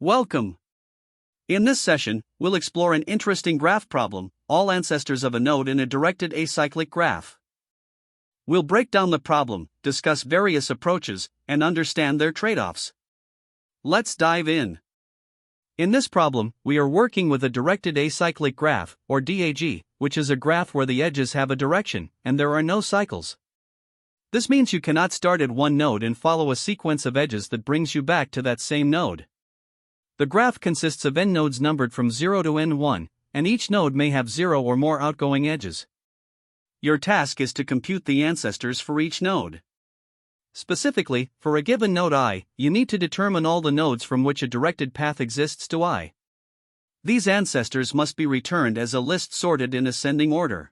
Welcome! In this session, we'll explore an interesting graph problem, all ancestors of a node in a directed acyclic graph. We'll break down the problem, discuss various approaches, and understand their trade-offs. Let's dive in. In this problem, we are working with a directed acyclic graph, or DAG, which is a graph where the edges have a direction, and there are no cycles. This means you cannot start at one node and follow a sequence of edges that brings you back to that same node. The graph consists of n nodes numbered from 0 to n1, and each node may have 0 or more outgoing edges. Your task is to compute the ancestors for each node. Specifically, for a given node I, you need to determine all the nodes from which a directed path exists to I. These ancestors must be returned as a list sorted in ascending order.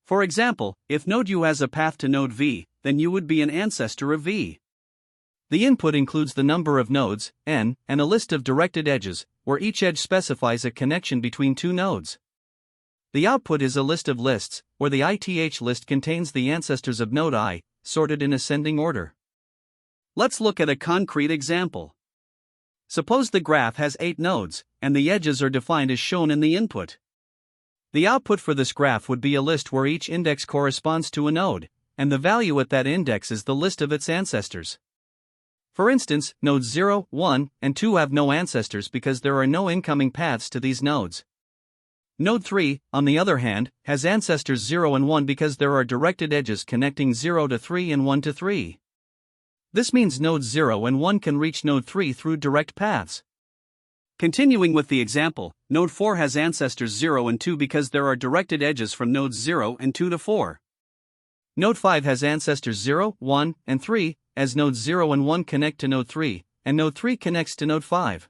For example, if node U has a path to node V, then U would be an ancestor of V. The input includes the number of nodes, n, and a list of directed edges, where each edge specifies a connection between two nodes. The output is a list of lists, where the ith list contains the ancestors of node I, sorted in ascending order. Let's look at a concrete example. Suppose the graph has 8 nodes, and the edges are defined as shown in the input. The output for this graph would be a list where each index corresponds to a node, and the value at that index is the list of its ancestors. For instance, nodes 0, 1, and 2 have no ancestors because there are no incoming paths to these nodes. Node 3, on the other hand, has ancestors 0 and 1 because there are directed edges connecting 0 to 3 and 1 to 3. This means nodes 0 and 1 can reach node 3 through direct paths. Continuing with the example, node 4 has ancestors 0 and 2 because there are directed edges from nodes 0 and 2 to 4. Node 5 has ancestors 0, 1, and 3, as nodes 0 and 1 connect to node 3, and node 3 connects to node 5.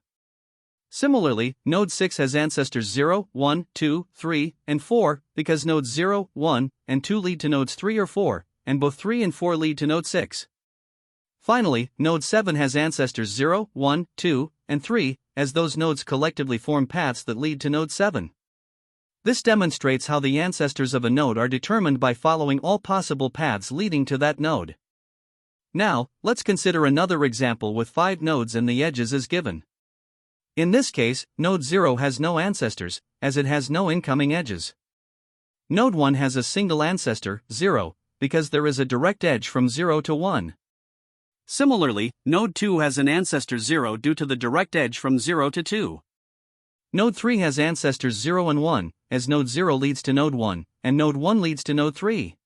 Similarly, node 6 has ancestors 0, 1, 2, 3, and 4, because nodes 0, 1, and 2 lead to nodes 3 or 4, and both 3 and 4 lead to node 6. Finally, node 7 has ancestors 0, 1, 2, and 3, as those nodes collectively form paths that lead to node 7. This demonstrates how the ancestors of a node are determined by following all possible paths leading to that node. Now, let's consider another example with 5 nodes and the edges as given. In this case, node 0 has no ancestors, as it has no incoming edges. Node 1 has a single ancestor, 0, because there is a direct edge from 0 to 1. Similarly, node 2 has an ancestor 0 due to the direct edge from 0 to 2. Node 3 has ancestors 0 and 1, as node 0 leads to node 1, and node 1 leads to node 3.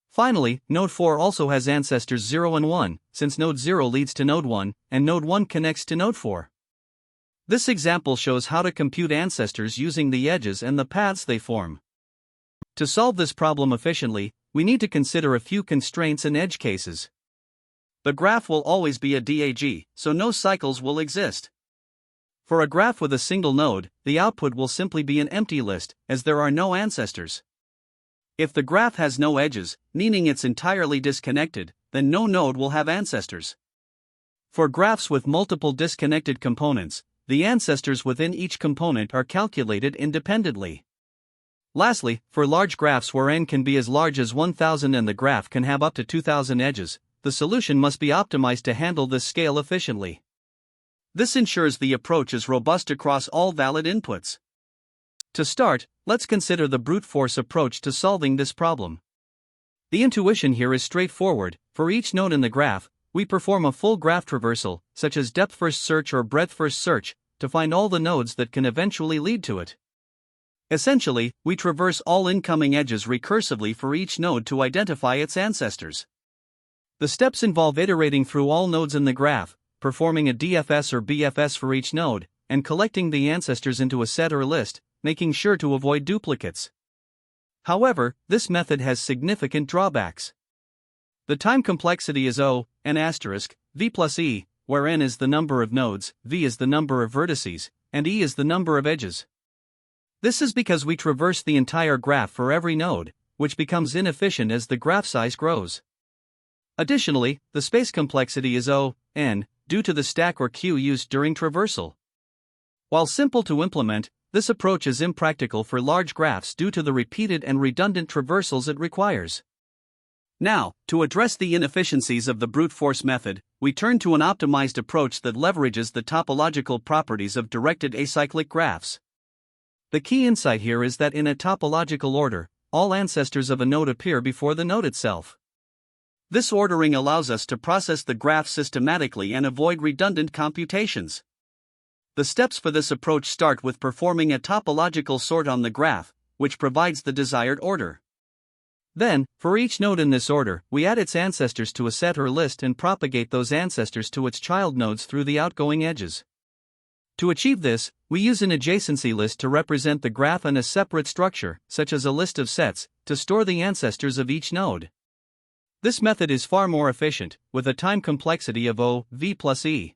Finally, node 4 also has ancestors 0 and 1, since node 0 leads to node 1, and node 1 connects to node 4. This example shows how to compute ancestors using the edges and the paths they form. To solve this problem efficiently, we need to consider a few constraints and edge cases. The graph will always be a DAG, so no cycles will exist. For a graph with a single node, the output will simply be an empty list, as there are no ancestors. If the graph has no edges, meaning it's entirely disconnected, then no node will have ancestors. For graphs with multiple disconnected components, the ancestors within each component are calculated independently. Lastly, for large graphs where n can be as large as 1000 and the graph can have up to 2000 edges, the solution must be optimized to handle this scale efficiently. This ensures the approach is robust across all valid inputs. To start, let's consider the brute force approach to solving this problem. The intuition here is straightforward. For each node in the graph, we perform a full graph traversal, such as depth-first search or breadth-first search, to find all the nodes that can eventually lead to it. Essentially, we traverse all incoming edges recursively for each node to identify its ancestors. The steps involve iterating through all nodes in the graph, performing a DFS or BFS for each node, and collecting the ancestors into a set or list, making sure to avoid duplicates. However, this method has significant drawbacks. The time complexity is O, n asterisk, v plus e, where n is the number of nodes, v is the number of vertices, and e is the number of edges. This is because we traverse the entire graph for every node, which becomes inefficient as the graph size grows. Additionally, the space complexity is O, n, due to the stack or queue used during traversal. While simple to implement, this approach is impractical for large graphs due to the repeated and redundant traversals it requires. Now, to address the inefficiencies of the brute force method, we turn to an optimized approach that leverages the topological properties of directed acyclic graphs. The key insight here is that in a topological order, all ancestors of a node appear before the node itself. This ordering allows us to process the graph systematically and avoid redundant computations. The steps for this approach start with performing a topological sort on the graph, which provides the desired order. Then, for each node in this order, we add its ancestors to a set or list and propagate those ancestors to its child nodes through the outgoing edges. To achieve this, we use an adjacency list to represent the graph and a separate structure, such as a list of sets, to store the ancestors of each node. This method is far more efficient, with a time complexity of O, V plus E.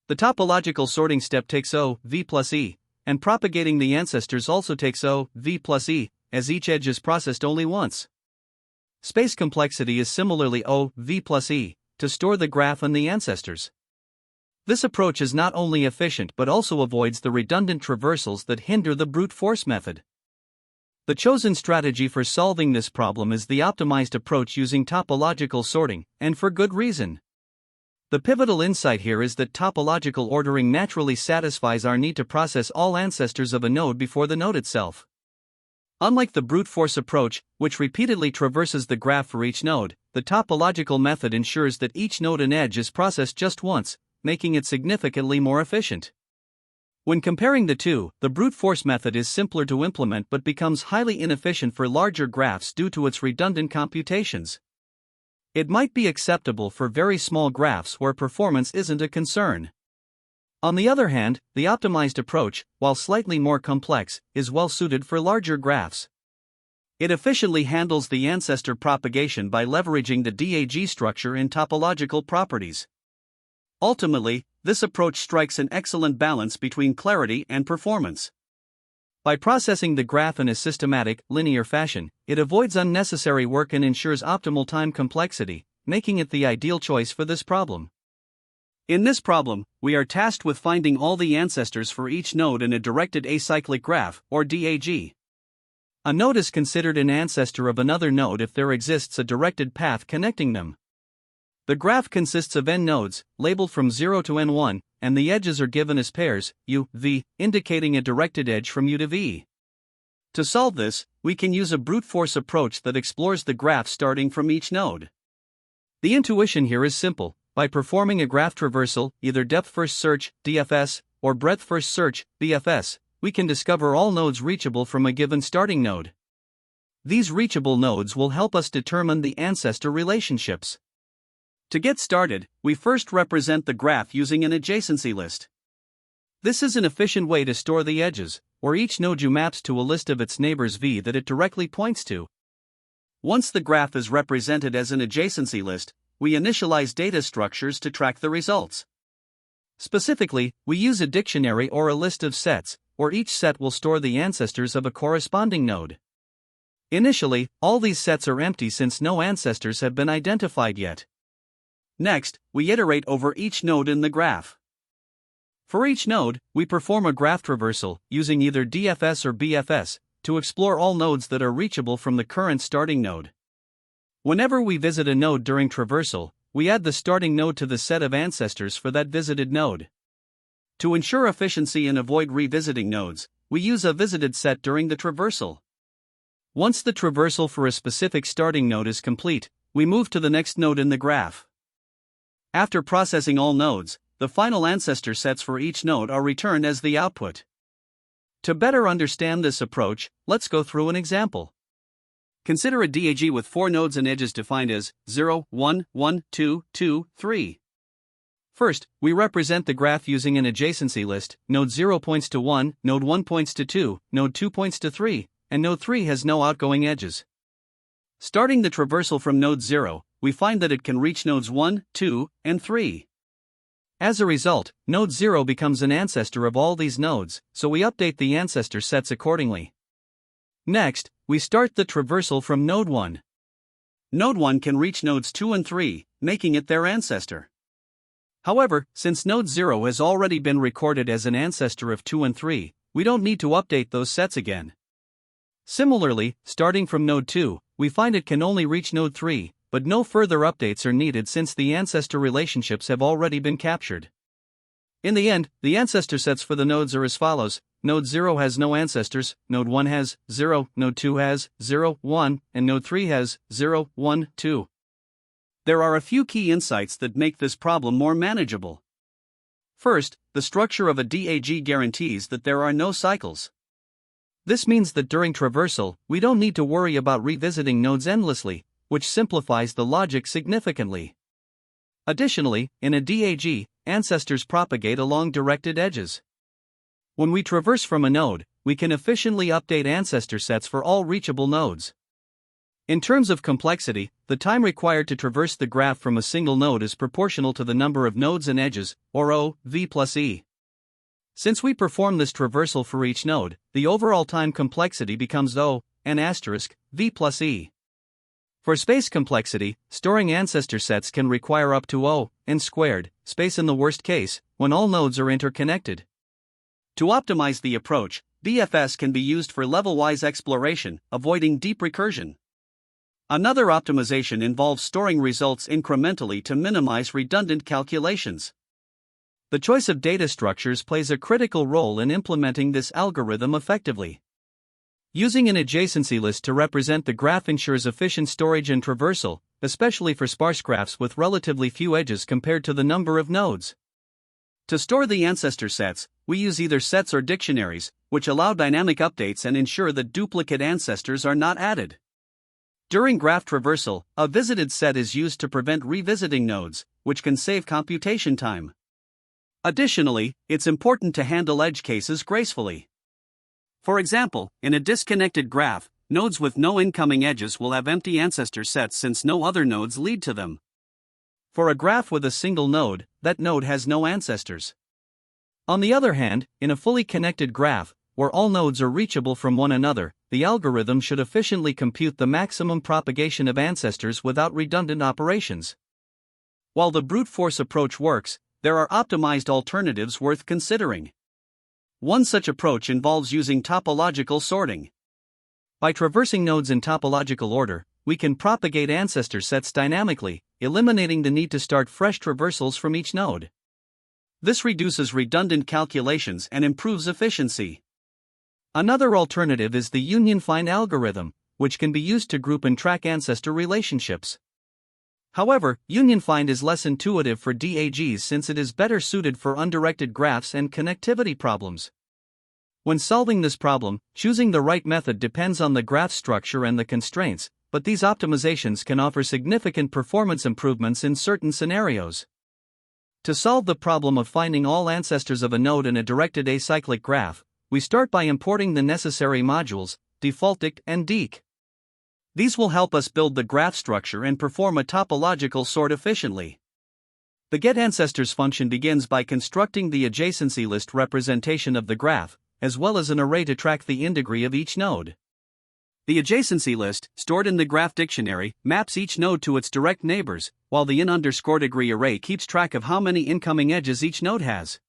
The topological sorting step takes O, V plus E, and propagating the ancestors also takes O, V plus E, as each edge is processed only once. Space complexity is similarly O, V plus E, to store the graph and the ancestors. This approach is not only efficient but also avoids the redundant traversals that hinder the brute force method. The chosen strategy for solving this problem is the optimized approach using topological sorting, and for good reason. The pivotal insight here is that topological ordering naturally satisfies our need to process all ancestors of a node before the node itself. Unlike the brute force approach, which repeatedly traverses the graph for each node, the topological method ensures that each node and edge is processed just once, making it significantly more efficient. When comparing the two, the brute force method is simpler to implement but becomes highly inefficient for larger graphs due to its redundant computations. It might be acceptable for very small graphs where performance isn't a concern. On the other hand, the optimized approach, while slightly more complex, is well suited for larger graphs. It efficiently handles the ancestor propagation by leveraging the DAG structure in topological properties. Ultimately, this approach strikes an excellent balance between clarity and performance. By processing the graph in a systematic, linear fashion, it avoids unnecessary work and ensures optimal time complexity, making it the ideal choice for this problem. In this problem, we are tasked with finding all the ancestors for each node in a directed acyclic graph, or DAG. A node is considered an ancestor of another node if there exists a directed path connecting them. The graph consists of n nodes, labeled from 0 to n1, and the edges are given as pairs, U, V, indicating a directed edge from U to V. To solve this, we can use a brute force approach that explores the graph starting from each node. The intuition here is simple. By performing a graph traversal, either depth-first search, DFS, or breadth-first search, BFS, we can discover all nodes reachable from a given starting node. These reachable nodes will help us determine the ancestor relationships. To get started, we first represent the graph using an adjacency list. This is an efficient way to store the edges, where each node U maps to a list of its neighbors V that it directly points to. Once the graph is represented as an adjacency list, we initialize data structures to track the results. Specifically, we use a dictionary or a list of sets, where each set will store the ancestors of a corresponding node. Initially, all these sets are empty since no ancestors have been identified yet. Next, we iterate over each node in the graph. For each node, we perform a graph traversal, using either DFS or BFS, to explore all nodes that are reachable from the current starting node. Whenever we visit a node during traversal, we add the starting node to the set of ancestors for that visited node. To ensure efficiency and avoid revisiting nodes, we use a visited set during the traversal. Once the traversal for a specific starting node is complete, we move to the next node in the graph. After processing all nodes, the final ancestor sets for each node are returned as the output. To better understand this approach, let's go through an example. Consider a DAG with 4 nodes and edges defined as 0, 1, 1, 2, 2, 3. First, we represent the graph using an adjacency list. Node 0 points to 1, node 1 points to 2, node 2 points to 3, and node 3 has no outgoing edges. Starting the traversal from node 0, we find that it can reach nodes 1, 2, and 3. As a result, node 0 becomes an ancestor of all these nodes, so we update the ancestor sets accordingly. Next, we start the traversal from node 1. Node 1 can reach nodes 2 and 3, making it their ancestor. However, since node 0 has already been recorded as an ancestor of 2 and 3, we don't need to update those sets again. Similarly, starting from node 2, we find it can only reach node 3, but no further updates are needed since the ancestor relationships have already been captured. In the end, the ancestor sets for the nodes are as follows: node 0 has no ancestors, node 1 has 0, node 2 has 0, 1, and node 3 has 0, 1, 2. There are a few key insights that make this problem more manageable. First, the structure of a DAG guarantees that there are no cycles. This means that during traversal, we don't need to worry about revisiting nodes endlessly, which simplifies the logic significantly. Additionally, in a DAG, ancestors propagate along directed edges. When we traverse from a node, we can efficiently update ancestor sets for all reachable nodes. In terms of complexity, the time required to traverse the graph from a single node is proportional to the number of nodes and edges, or O, V plus E. Since we perform this traversal for each node, the overall time complexity becomes O, n asterisk, V plus E. For space complexity, storing ancestor sets can require up to O, n squared, space in the worst case, when all nodes are interconnected. To optimize the approach, BFS can be used for level-wise exploration, avoiding deep recursion. Another optimization involves storing results incrementally to minimize redundant calculations. The choice of data structures plays a critical role in implementing this algorithm effectively. Using an adjacency list to represent the graph ensures efficient storage and traversal, especially for sparse graphs with relatively few edges compared to the number of nodes. To store the ancestor sets, we use either sets or dictionaries, which allow dynamic updates and ensure that duplicate ancestors are not added. During graph traversal, a visited set is used to prevent revisiting nodes, which can save computation time. Additionally, it's important to handle edge cases gracefully. For example, in a disconnected graph, nodes with no incoming edges will have empty ancestor sets since no other nodes lead to them. For a graph with a single node, that node has no ancestors. On the other hand, in a fully connected graph, where all nodes are reachable from one another, the algorithm should efficiently compute the maximum propagation of ancestors without redundant operations. While the brute force approach works, there are optimized alternatives worth considering. One such approach involves using topological sorting. By traversing nodes in topological order, we can propagate ancestor sets dynamically, eliminating the need to start fresh traversals from each node. This reduces redundant calculations and improves efficiency. Another alternative is the union find algorithm, which can be used to group and track ancestor relationships. However, union find is less intuitive for DAGs since it is better suited for undirected graphs and connectivity problems. When solving this problem, choosing the right method depends on the graph structure and the constraints, but these optimizations can offer significant performance improvements in certain scenarios. To solve the problem of finding all ancestors of a node in a directed acyclic graph, we start by importing the necessary modules, defaultIct and deq. These will help us build the graph structure and perform a topological sort efficiently. The getAncestors function begins by constructing the adjacency list representation of the graph, as well as an array to track the integrity of each node. The adjacency list, stored in the graph dictionary, maps each node to its direct neighbors, while the in_degree array keeps track of how many incoming edges each node has.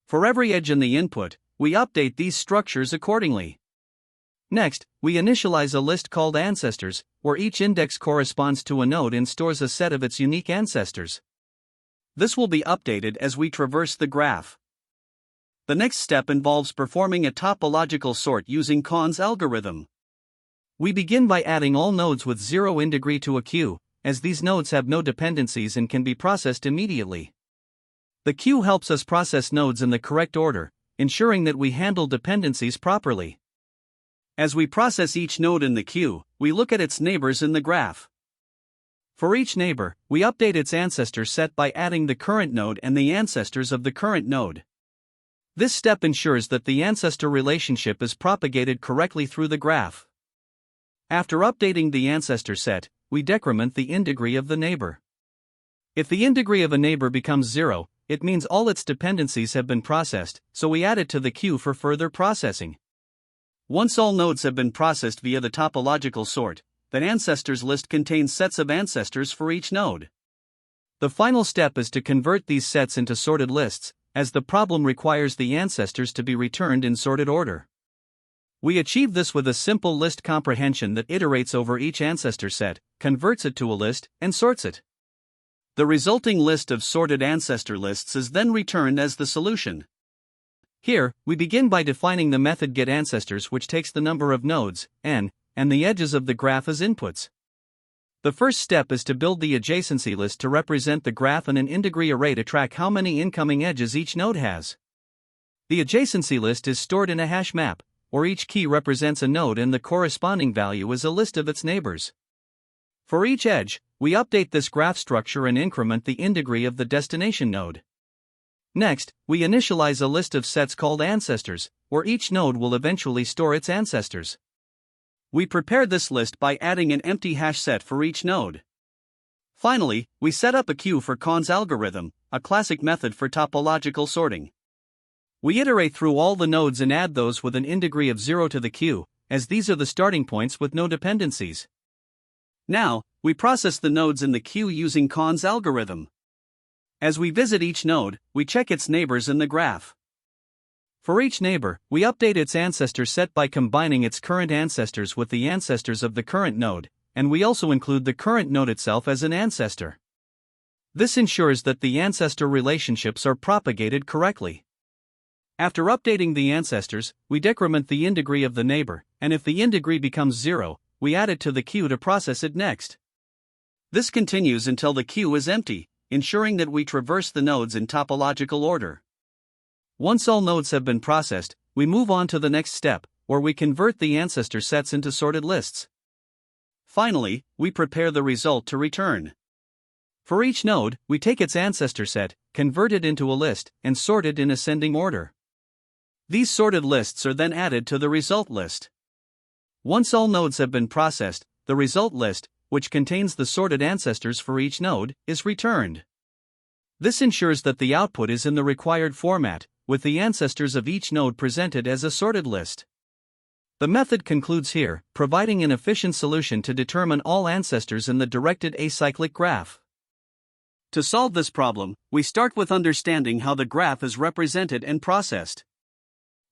For every edge in the input, we update these structures accordingly. Next, we initialize a list called ancestors, where each index corresponds to a node and stores a set of its unique ancestors. This will be updated as we traverse the graph. The next step involves performing a topological sort using Kahn's algorithm. We begin by adding all nodes with 0 in degree to a queue, as these nodes have no dependencies and can be processed immediately. The queue helps us process nodes in the correct order, ensuring that we handle dependencies properly. As we process each node in the queue, we look at its neighbors in the graph. For each neighbor, we update its ancestor set by adding the current node and the ancestors of the current node. This step ensures that the ancestor relationship is propagated correctly through the graph. After updating the ancestor set, we decrement the in-degree of the neighbor. If the in-degree of a neighbor becomes 0, it means all its dependencies have been processed, so we add it to the queue for further processing. Once all nodes have been processed via the topological sort, the ancestors list contains sets of ancestors for each node. The final step is to convert these sets into sorted lists, as the problem requires the ancestors to be returned in sorted order. We achieve this with a simple list comprehension that iterates over each ancestor set, converts it to a list, and sorts it. The resulting list of sorted ancestor lists is then returned as the solution. Here, we begin by defining the method getAncestors, which takes the number of nodes, n, and the edges of the graph as inputs. The first step is to build the adjacency list to represent the graph and an in-degree array to track how many incoming edges each node has. The adjacency list is stored in a hash map, or each key represents a node and the corresponding value is a list of its neighbors. For each edge, we update this graph structure and increment the in-degree of the destination node. Next, we initialize a list of sets called ancestors, where each node will eventually store its ancestors. We prepare this list by adding an empty hash set for each node. Finally, we set up a queue for Kahn's algorithm, a classic method for topological sorting. We iterate through all the nodes and add those with an in-degree of 0 to the queue, as these are the starting points with no dependencies. Now, we process the nodes in the queue using Kahn's algorithm. As we visit each node, we check its neighbors in the graph. For each neighbor, we update its ancestor set by combining its current ancestors with the ancestors of the current node, and we also include the current node itself as an ancestor. This ensures that the ancestor relationships are propagated correctly. After updating the ancestors, we decrement the in-degree of the neighbor, and if the in-degree becomes 0, we add it to the queue to process it next. This continues until the queue is empty, ensuring that we traverse the nodes in topological order. Once all nodes have been processed, we move on to the next step, where we convert the ancestor sets into sorted lists. Finally, we prepare the result to return. For each node, we take its ancestor set, convert it into a list, and sort it in ascending order. These sorted lists are then added to the result list. Once all nodes have been processed, the result list, which contains the sorted ancestors for each node, is returned. This ensures that the output is in the required format, with the ancestors of each node presented as a sorted list. The method concludes here, providing an efficient solution to determine all ancestors in the directed acyclic graph. To solve this problem, we start with understanding how the graph is represented and processed.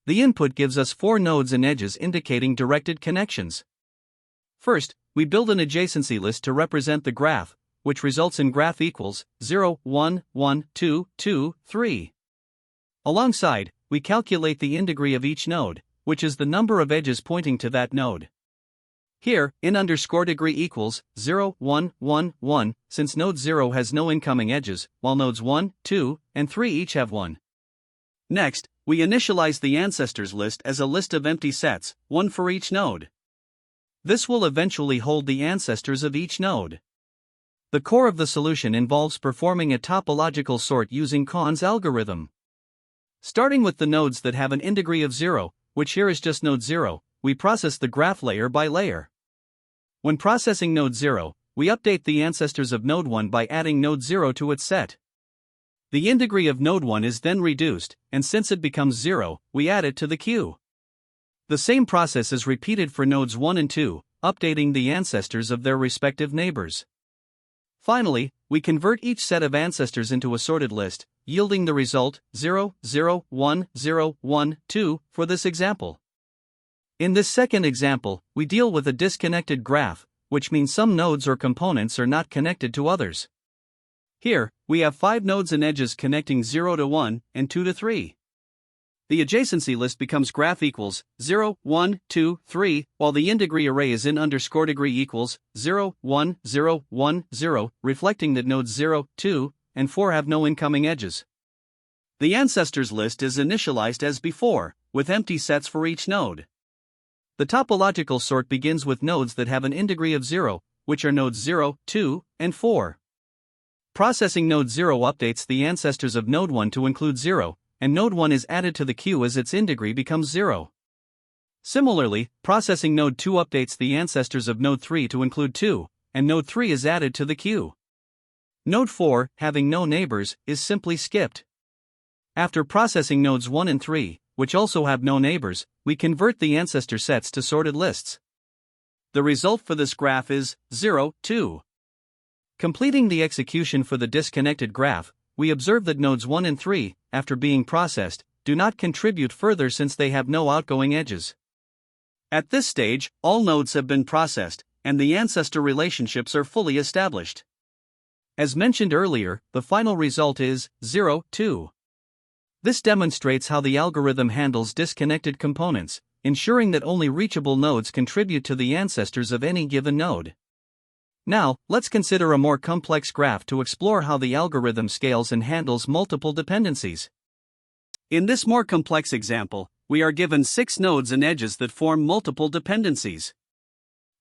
The input gives us 4 nodes and edges indicating directed connections. First, we build an adjacency list to represent the graph, which results in graph equals 0, 1, 1, 2, 2, 3. Alongside, we calculate the in-degree of each node, which is the number of edges pointing to that node. Here, in_degree equals 0, 1, 1, 1, since node 0 has no incoming edges, while nodes 1, 2, and 3 each have one. Next, we initialize the ancestors list as a list of empty sets, one for each node. This will eventually hold the ancestors of each node. The core of the solution involves performing a topological sort using Kahn's algorithm. Starting with the nodes that have an in-degree of 0, which here is just node 0, we process the graph layer by layer. When processing node 0, we update the ancestors of node 1 by adding node 0 to its set. The in-degree of node 1 is then reduced, and since it becomes 0, we add it to the queue. The same process is repeated for nodes 1 and 2, updating the ancestors of their respective neighbors. Finally, we convert each set of ancestors into a sorted list, yielding the result 0, 0, 1, 0, 1, 2 for this example. In this second example, we deal with a disconnected graph, which means some nodes or components are not connected to others. Here, we have 5 nodes and edges connecting 0 to 1 and 2 to 3. The adjacency list becomes graph equals 0, 1, 2, 3, while the in-degree array is in_degree equals 0, 1, 0, 1, 0, reflecting that nodes 0, 2, and 4 have no incoming edges. The ancestors list is initialized as before, with empty sets for each node. The topological sort begins with nodes that have an in-degree of 0, which are nodes 0, 2, and 4. Processing node 0 updates the ancestors of node 1 to include 0, and node 1 is added to the queue as its in-degree becomes 0. Similarly, processing node 2 updates the ancestors of node 3 to include 2, and node 3 is added to the queue. Node 4, having no neighbors, is simply skipped. After processing nodes 1 and 3, which also have no neighbors, we convert the ancestor sets to sorted lists. The result for this graph is 0, 2. Completing the execution for the disconnected graph, we observe that nodes 1 and 3, after being processed, do not contribute further since they have no outgoing edges. At this stage, all nodes have been processed, and the ancestor relationships are fully established. As mentioned earlier, the final result is 0, 2. This demonstrates how the algorithm handles disconnected components, ensuring that only reachable nodes contribute to the ancestors of any given node. Now, let's consider a more complex graph to explore how the algorithm scales and handles multiple dependencies. In this more complex example, we are given 6 nodes and edges that form multiple dependencies.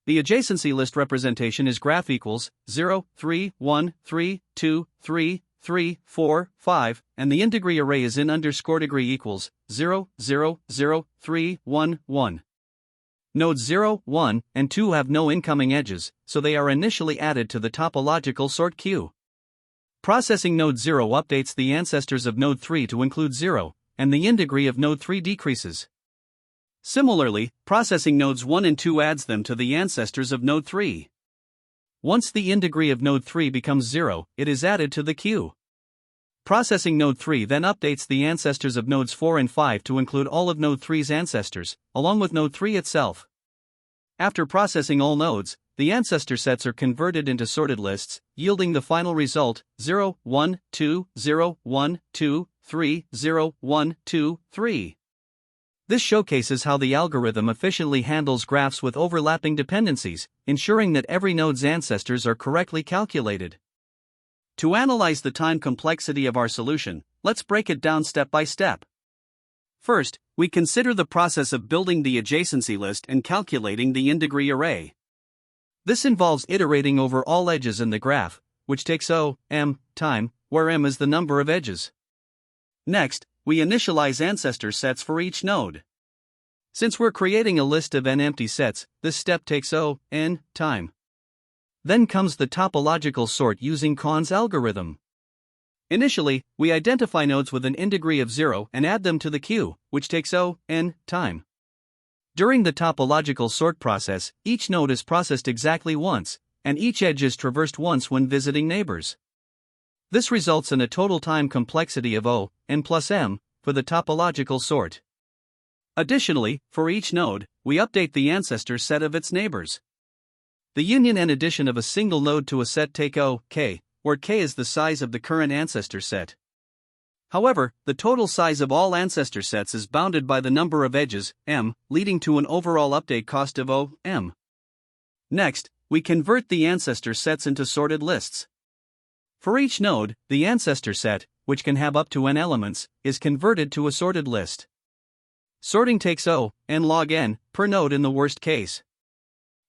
The adjacency list representation is graph equals 0, 3, 1, 3, 2, 3, 3, 4, 5, and the in-degree array is in underscore degree equals 0, 0, 0, 3, 1, 1. Nodes 0, 1, and 2 have no incoming edges, so they are initially added to the topological sort queue. Processing node 0 updates the ancestors of node 3 to include 0, and the in-degree of node 3 decreases. Similarly, processing nodes 1 and 2 adds them to the ancestors of node 3. Once the in-degree of node 3 becomes 0, it is added to the queue. Processing node 3 then updates the ancestors of nodes 4 and 5 to include all of node 3's ancestors, along with node 3 itself. After processing all nodes, the ancestor sets are converted into sorted lists, yielding the final result 0, 1, 2, 0, 1, 2, 3, 0, 1, 2, 3. This showcases how the algorithm efficiently handles graphs with overlapping dependencies, ensuring that every node's ancestors are correctly calculated. To analyze the time complexity of our solution, let's break it down step by step. First, we consider the process of building the adjacency list and calculating the in-degree array. This involves iterating over all edges in the graph, which takes m time, where m is the number of edges. Next, we initialize ancestor sets for each node. Since we're creating a list of n empty sets, this step takes n time. Then comes the topological sort using Kahn's algorithm. Initially, we identify nodes with an in-degree of 0 and add them to the queue, which takes n time. During the topological sort process, each node is processed exactly once, and each edge is traversed once when visiting neighbors. This results in a total time complexity of n plus m for the topological sort. Additionally, for each node, we update the ancestor set of its neighbors. The union and addition of a single node to a set take k, where k is the size of the current ancestor set. However, the total size of all ancestor sets is bounded by the number of edges, m, leading to an overall update cost of m. Next, we convert the ancestor sets into sorted lists. For each node, the ancestor set, which can have up to n elements, is converted to a sorted list. Sorting takes n log n per node in the worst case.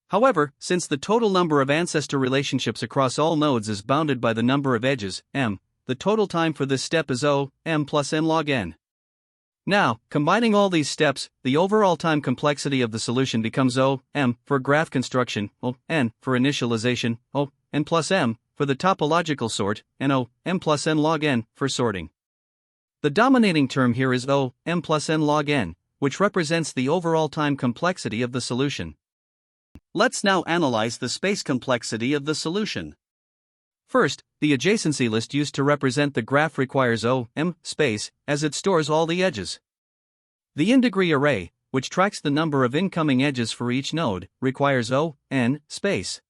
However, since the total number of ancestor relationships across all nodes is bounded by the number of edges, m, the total time for this step is m plus n log n. Now, combining all these steps, the overall time complexity of the solution becomes m for graph construction, n for initialization, n plus m for the topological sort, and m plus n log n for sorting. The dominating term here is m plus n log n, which represents the overall time complexity of the solution. Let's now analyze the space complexity of the solution. First, the adjacency list used to represent the graph requires m space, as it stores all the edges. The in-degree array, which tracks the number of incoming edges for each node, requires n space.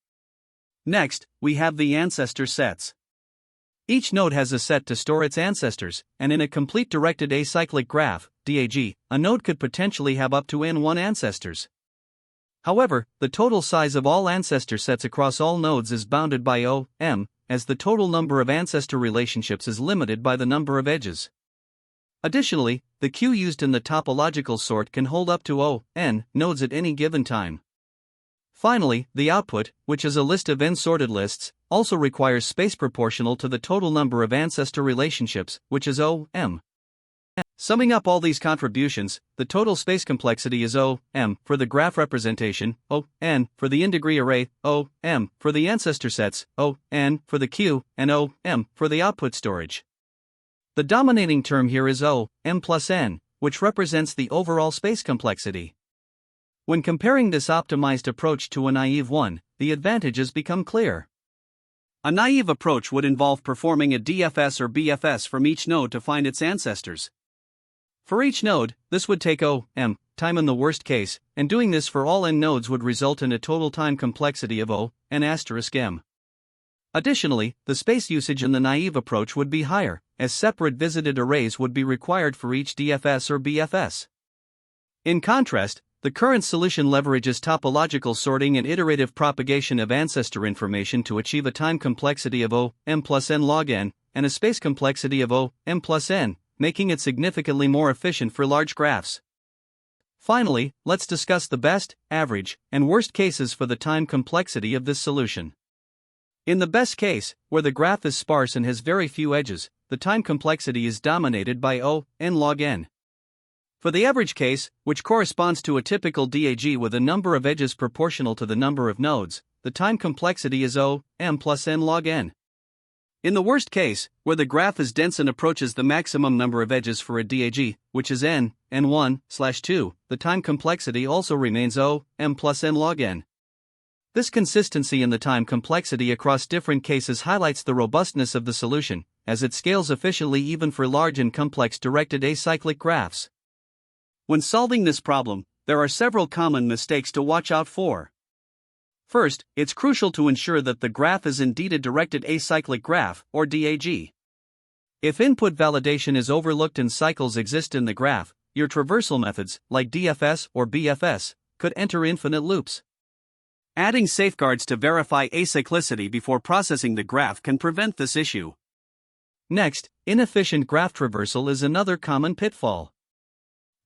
Next, we have the ancestor sets. Each node has a set to store its ancestors, and in a complete directed acyclic graph, DAG, a node could potentially have up to n1 ancestors. However, the total size of all ancestor sets across all nodes is bounded by m, as the total number of ancestor relationships is limited by the number of edges. Additionally, the queue used in the topological sort can hold up to n nodes at any given time. Finally, the output, which is a list of n sorted lists, also requires space proportional to the total number of ancestor relationships, which is m. Summing up all these contributions, the total space complexity is m for the graph representation, n for the in-degree array, m for the ancestor sets, n for the queue, and m for the output storage. The dominating term here is m plus n, which represents the overall space complexity. When comparing this optimized approach to a naive one, the advantages become clear. A naive approach would involve performing a DFS or BFS from each node to find its ancestors. For each node, this would take O(m) time in the worst case, and doing this for all n nodes would result in a total time complexity of O(n*(m). Additionally, the space usage in the naive approach would be higher, as separate visited arrays would be required for each DFS or BFS. In contrast, the current solution leverages topological sorting and iterative propagation of ancestor information to achieve a time complexity of O(m plus n log n, and a space complexity of O(m plus n, making it significantly more efficient for large graphs. Finally, let's discuss the best, average, and worst cases for the time complexity of this solution. In the best case, where the graph is sparse and has very few edges, the time complexity is dominated by O(n log n). For the average case, which corresponds to a typical DAG with a number of edges proportional to the number of nodes, the time complexity is O(m plus n log n). In the worst case, where the graph is dense and approaches the maximum number of edges for a DAG, which is n(1/2), the time complexity also remains O(m plus n log n). This consistency in the time complexity across different cases highlights the robustness of the solution, as it scales efficiently even for large and complex directed acyclic graphs. When solving this problem, there are several common mistakes to watch out for. First, it's crucial to ensure that the graph is indeed a directed acyclic graph, or DAG. If input validation is overlooked and cycles exist in the graph, your traversal methods, like DFS or BFS, could enter infinite loops. Adding safeguards to verify acyclicity before processing the graph can prevent this issue. Next, inefficient graph traversal is another common pitfall.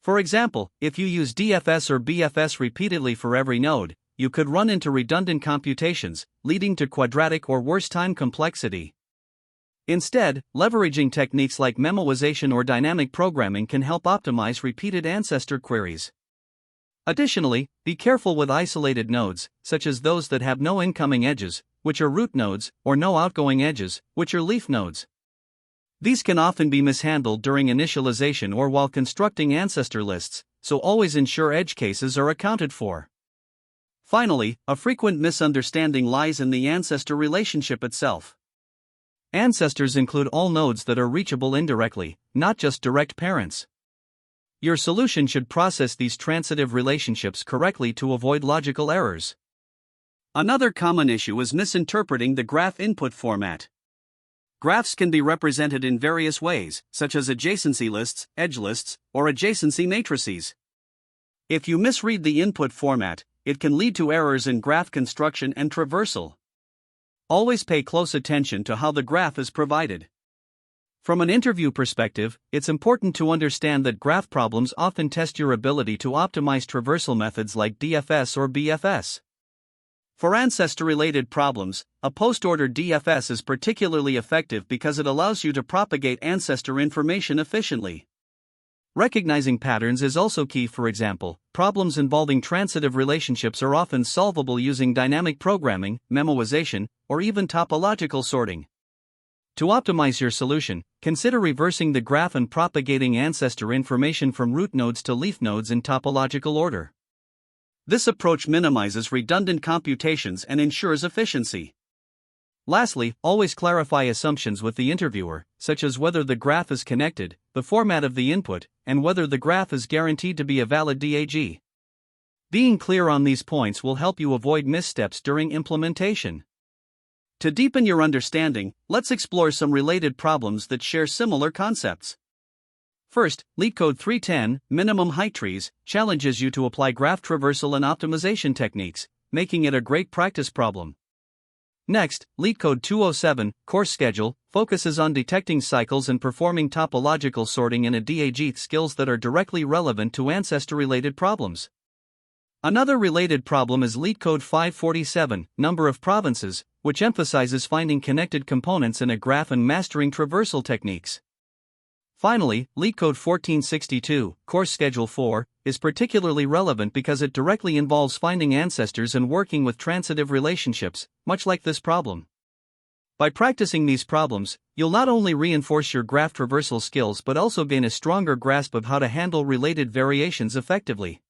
For example, if you use DFS or BFS repeatedly for every node, you could run into redundant computations, leading to quadratic or worse time complexity. Instead, leveraging techniques like memoization or dynamic programming can help optimize repeated ancestor queries. Additionally, be careful with isolated nodes, such as those that have no incoming edges, which are root nodes, or no outgoing edges, which are leaf nodes. These can often be mishandled during initialization or while constructing ancestor lists, so always ensure edge cases are accounted for. Finally, a frequent misunderstanding lies in the ancestor relationship itself. Ancestors include all nodes that are reachable indirectly, not just direct parents. Your solution should process these transitive relationships correctly to avoid logical errors. Another common issue is misinterpreting the graph input format. Graphs can be represented in various ways, such as adjacency lists, edge lists, or adjacency matrices. If you misread the input format, it can lead to errors in graph construction and traversal. Always pay close attention to how the graph is provided. From an interview perspective, it's important to understand that graph problems often test your ability to optimize traversal methods like DFS or BFS. For ancestor-related problems, a post-order DFS is particularly effective because it allows you to propagate ancestor information efficiently. Recognizing patterns is also key. For example, problems involving transitive relationships are often solvable using dynamic programming, memoization, or even topological sorting. To optimize your solution, consider reversing the graph and propagating ancestor information from root nodes to leaf nodes in topological order. This approach minimizes redundant computations and ensures efficiency. Lastly, always clarify assumptions with the interviewer, such as whether the graph is connected, the format of the input, and whether the graph is guaranteed to be a valid DAG. Being clear on these points will help you avoid missteps during implementation. To deepen your understanding, let's explore some related problems that share similar concepts. First, LeetCode 310, Minimum Height Trees, challenges you to apply graph traversal and optimization techniques, making it a great practice problem. Next, LeetCode 207, Course Schedule, focuses on detecting cycles and performing topological sorting in a DAG, skills that are directly relevant to ancestor-related problems. Another related problem is LeetCode 547, Number of Provinces, which emphasizes finding connected components in a graph and mastering traversal techniques. Finally, LeetCode 1462, Course Schedule 4, is particularly relevant because it directly involves finding ancestors and working with transitive relationships, much like this problem. By practicing these problems, you'll not only reinforce your graph traversal skills but also gain a stronger grasp of how to handle related variations effectively.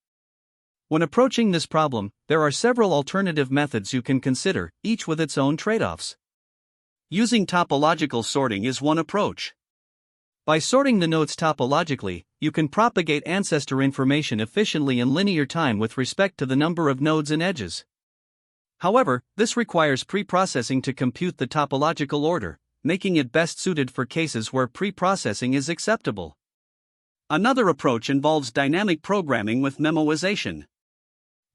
When approaching this problem, there are several alternative methods you can consider, each with its own trade-offs. Using topological sorting is one approach. By sorting the nodes topologically, you can propagate ancestor information efficiently in linear time with respect to the number of nodes and edges. However, this requires pre-processing to compute the topological order, making it best suited for cases where pre-processing is acceptable. Another approach involves dynamic programming with memoization.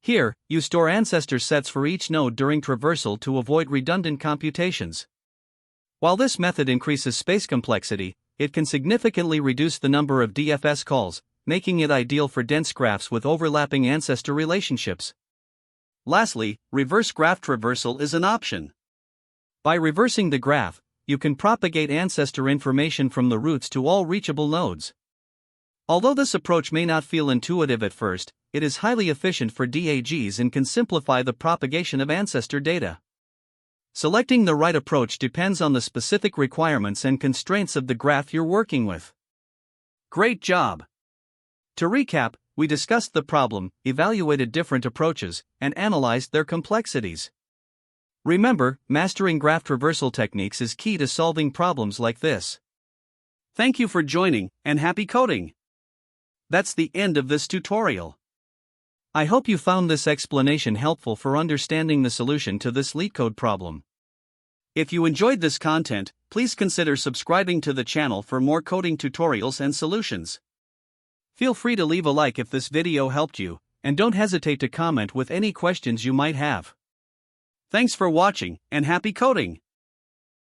Here, you store ancestor sets for each node during traversal to avoid redundant computations. While this method increases space complexity, it can significantly reduce the number of DFS calls, making it ideal for dense graphs with overlapping ancestor relationships. Lastly, reverse graph traversal is an option. By reversing the graph, you can propagate ancestor information from the roots to all reachable nodes. Although this approach may not feel intuitive at first, it is highly efficient for DAGs and can simplify the propagation of ancestor data. Selecting the right approach depends on the specific requirements and constraints of the graph you're working with. Great job! To recap, we discussed the problem, evaluated different approaches, and analyzed their complexities. Remember, mastering graph traversal techniques is key to solving problems like this. Thank you for joining, and happy coding! That's the end of this tutorial. I hope you found this explanation helpful for understanding the solution to this LeetCode problem. If you enjoyed this content, please consider subscribing to the channel for more coding tutorials and solutions. Feel free to leave a like if this video helped you, and don't hesitate to comment with any questions you might have. Thanks for watching, and happy coding!